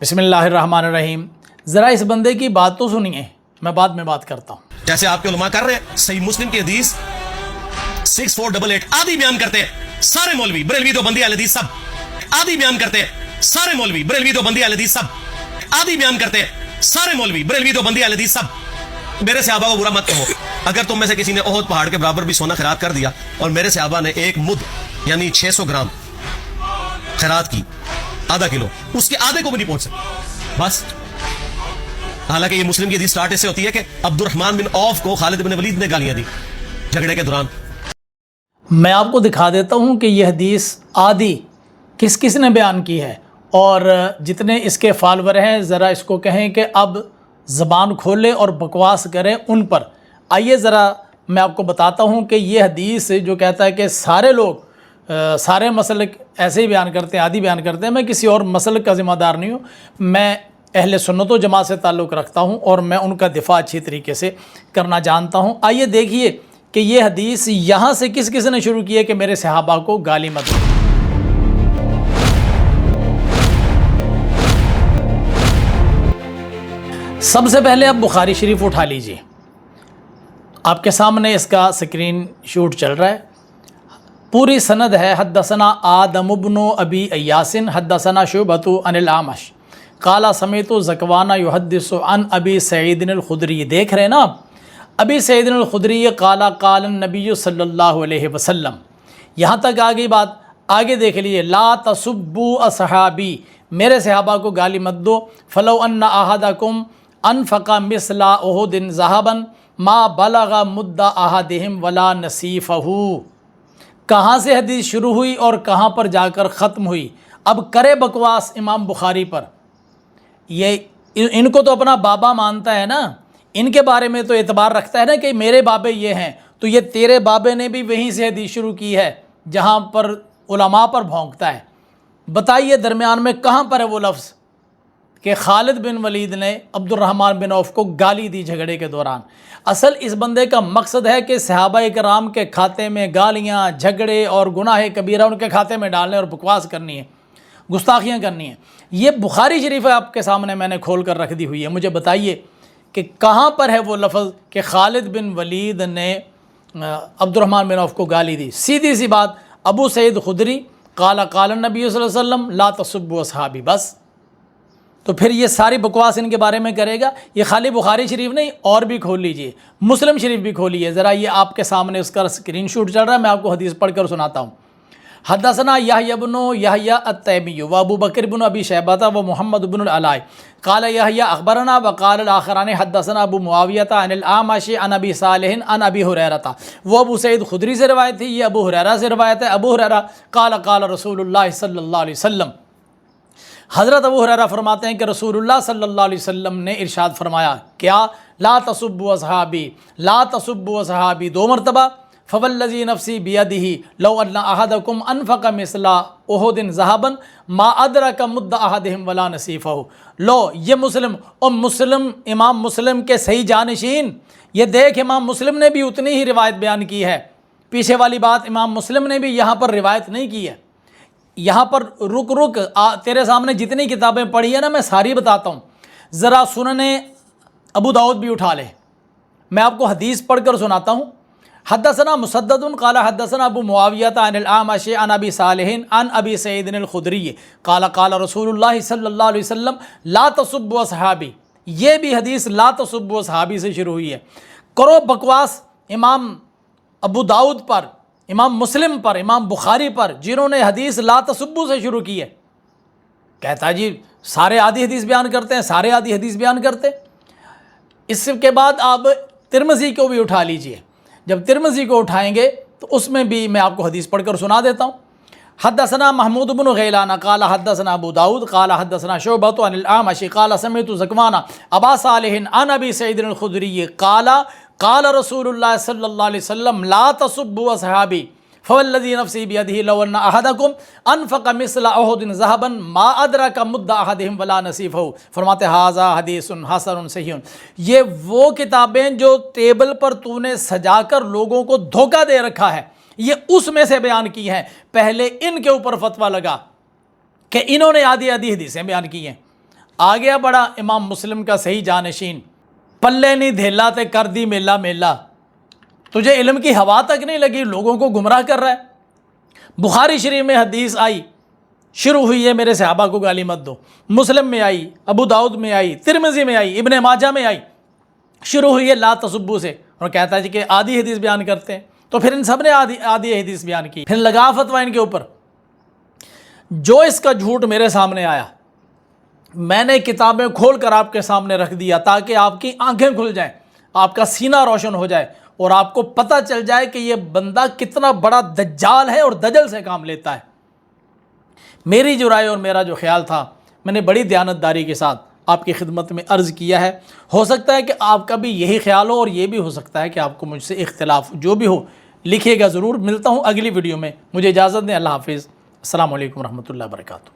بسم اللہ الرحمن الرحیم۔ ذرا اس بندے کی بات تو سنیے، میں بعد میں بات کرتا ہوں۔ جیسے آپ کے علماء کر رہے ہیں، صحیح مسلم کی حدیث 6488 آدھی بیان کرتے ہیں سارے مولوی بریلوی دیوبندی اہل حدیث سب آدھی بیان کرتے ہیں سارے مولوی بریلوی دیوبندی اہل حدیث سب آدھی بیان کرتے ہیں سارے مولوی بریلوی دیوبندی اہل حدیث سب۔ میرے صحابہ کو برا مت کہو، اگر تم میں سے کسی نے احد پہاڑ کے برابر بھی سونا خیرات کر دیا اور میرے صحابہ نے ایک مد یعنی 600 گرام خیرات کی، آدھا کلو، اس کے آدھے کو بھی نہیں پہنچ سکتے بس۔ حالانکہ یہ مسلم کی حدیث سٹارٹ سے ہوتی ہے کہ عبد الرحمن بن عوف کو خالد بن ولید نے گالیاں دی جھگڑے کے دوران۔ میں آپ کو دکھا دیتا ہوں کہ یہ حدیث آدھی کس کس نے بیان کی ہے، اور جتنے اس کے فالور ہیں ذرا اس کو کہیں کہ اب زبان کھولے اور بکواس کریں ان پر۔ آئیے ذرا میں آپ کو بتاتا ہوں کہ یہ حدیث جو کہتا ہے کہ سارے لوگ سارے مسلک ایسے ہی بیان کرتے ہیں، آدھی بیان کرتے ہیں۔ میں کسی اور مسلک کا ذمہ دار نہیں ہوں، میں اہل سنت و جماعت سے تعلق رکھتا ہوں اور میں ان کا دفاع اچھی طریقے سے کرنا جانتا ہوں۔ آئیے دیکھیے کہ یہ حدیث یہاں سے کس کس نے شروع کی ہے کہ میرے صحابہ کو گالی مت دو۔ سب سے پہلے اب بخاری شریف اٹھا لیجئے، آپ کے سامنے اس کا سکرین شوٹ چل رہا ہے، پوری سند ہے۔ حدثنا آدم بن ابی ایاس حدثنا شعبۃ عن الاعمش قال سمعت ذکوان یحدث عن ابی سعید الخدری۔ دیکھ رہے ہیں نا آپ، ابی سعید الخدری قال قال النبی صلی اللہ علیہ وسلم، یہاں تک آگئی بات۔ آگے دیکھ لیجیے، لا تسبوا اصحابی، میرے صحابہ کو گالی مت دو۔ فلو ان احدکم انفق مثل احد ذهبا ما بلغ مد احدهم ولا نصیفہ۔ کہاں سے حدیث شروع ہوئی اور کہاں پر جا کر ختم ہوئی؟ اب کرے بکواس امام بخاری پر، یہ ان کو تو اپنا بابا مانتا ہے نا، ان کے بارے میں تو اعتبار رکھتا ہے نا کہ میرے بابے یہ ہیں، تو یہ تیرے بابے نے بھی وہیں سے حدیث شروع کی ہے جہاں پر علماء پر بھونکتا ہے۔ بتائیے درمیان میں کہاں پر ہے وہ لفظ کہ خالد بن ولید نے عبد الرحمن بن عوف کو گالی دی جھگڑے کے دوران؟ اصل اس بندے کا مقصد ہے کہ صحابہ کرام کے کھاتے میں گالیاں، جھگڑے اور گناہ کبیرہ ان کے کھاتے میں ڈالنے اور بکواس کرنی ہے، گستاخیاں کرنی ہیں۔ یہ بخاری شریف ہے آپ کے سامنے، میں نے کھول کر رکھ دی ہوئی ہے۔ مجھے بتائیے کہ کہاں پر ہے وہ لفظ کہ خالد بن ولید نے عبد الرحمن بن عوف کو گالی دی؟ سیدھی سی بات، ابو سعید خدری قال قال النبی صلی اللہ علیہ وسلم لا تسبوا اصحابی، بس۔ تو پھر یہ ساری بکواس ان کے بارے میں کرے گا؟ یہ خالی بخاری شریف نہیں، اور بھی کھول لیجئے، مسلم شریف بھی کھولیے ذرا، یہ آپ کے سامنے اس کا اسکرین شاٹ چل رہا ہے، میں آپ کو حدیث پڑھ کر سناتا ہوں۔ حدثنا یحییٰ بن یحییٰ التیمی و ابو بکر بن ابی شیبہ و محمد بن العلاء قال یحییٰ اخبرنا وقال الاخران حدثنا ابو معاویہ عن الاعمش عن ابی صالح عن ابی ہریرہ۔ وہ ابو سعید خدری سے روایت تھی، یہ ابو ہریرہ سے روایت ہے۔ ابو ہریرہ قال قال رسول اللہ صلی اللہ علیہ وسلم، حضرت ابو ہریرہ فرماتے ہیں کہ رسول اللہ صلی اللہ علیہ وسلم نے ارشاد فرمایا، کیا؟ لا تسبوا اصحابی، لا تسبوا اصحابی، دو مرتبہ۔ فوالذی نفسی بیدہ لو ان احدکم انفق مثل احد ذهبا ما ادرک مد احدهم ولا نصیفہ۔ لو، یہ مسلم اور مسلم، امام مسلم کے صحیح جانشین، یہ دیکھ امام مسلم نے بھی اتنی ہی روایت بیان کی ہے، پیچھے والی بات امام مسلم نے بھی یہاں پر روایت نہیں کی ہے۔ یہاں پر رک تیرے سامنے جتنی کتابیں پڑھی ہیں نا میں ساری بتاتا ہوں، ذرا سنن ابو داؤد بھی اٹھا لے، میں آپ کو حدیث پڑھ کر سناتا ہوں۔ حدثنا مسدد قال حدثنا ابو معاویہ عن الاعمش عن ابی صالح عن ابی سعید الخدری قال قال رسول اللہ صلی اللہ علیہ وسلم لا تسبوا اصحابی۔ یہ بھی حدیث لا تسبوا اصحابی سے شروع ہوئی ہے۔ کرو بکواس امام ابو داؤد پر، امام مسلم پر، امام بخاری پر، جنہوں نے حدیث لا تسبوا سے شروع کی ہے۔ کہتا ہے جی سارے آدھی حدیث بیان کرتے ہیں، سارے آدھی حدیث بیان کرتے۔ اس کے بعد آپ ترمذی کو بھی اٹھا لیجئے، جب ترمذی کو اٹھائیں گے تو اس میں بھی میں آپ کو حدیث پڑھ کر سنا دیتا ہوں۔ حدثنا محمود بن غیلان قال حدثنا ابو داؤد قال حدثنا شعبۃ عن الاعمش قال سمعت ذکوان ابا صالح عن ابی سعید الخدری قال قال رسول اللہ صلی اللہ علیہ وسلم لا تسبوا اصحابی فوالذی نفسی بیدہ لو ان احدکم انفق مثل احد ذهبا ما ادرک مد احدهم ولا نصیفہ۔ فرماتے ھذا حدیث حسن صحیح۔ یہ وہ کتابیں جو ٹیبل پر تو نے سجا کر لوگوں کو دھوکہ دے رکھا ہے، یہ اس میں سے بیان کی ہیں۔ پہلے ان کے اوپر فتویٰ لگا کہ انہوں نے آدھی حدیثیں بیان کی ہیں، آ گیا بڑا امام مسلم کا صحیح جانشین، پلے نہیں دھیلا تے کر دی میلا میلا، تجھے علم کی ہوا تک نہیں لگی، لوگوں کو گمراہ کر رہا ہے۔ بخاری شریف میں حدیث آئی، شروع ہوئی ہے میرے صحابہ کو گالی مت دو، مسلم میں آئی، ابو داؤد میں آئی، ترمذی میں آئی، ابن ماجہ میں آئی، شروع ہوئی ہے لا تسبو سے، اور کہتا ہے جی کہ آدھی حدیث بیان کرتے ہیں، تو پھر ان سب نے آدھی حدیث بیان کی، پھر لگا فتویٰ ان کے اوپر۔ جو اس کا جھوٹ میرے سامنے آیا، میں نے کتابیں کھول کر آپ کے سامنے رکھ دیا تاکہ آپ کی آنکھیں کھل جائیں، آپ کا سینہ روشن ہو جائے، اور آپ کو پتہ چل جائے کہ یہ بندہ کتنا بڑا دجال ہے اور دجل سے کام لیتا ہے۔ میری جو رائے اور میرا جو خیال تھا، میں نے بڑی دیانتداری کے ساتھ آپ کی خدمت میں عرض کیا ہے۔ ہو سکتا ہے کہ آپ کا بھی یہی خیال ہو، اور یہ بھی ہو سکتا ہے کہ آپ کو مجھ سے اختلاف، جو بھی ہو لکھیے گا ضرور۔ ملتا ہوں اگلی ویڈیو میں، مجھے اجازت دیں، اللہ حافظ، السلام علیکم ورحمۃ اللہ وبرکاتہ۔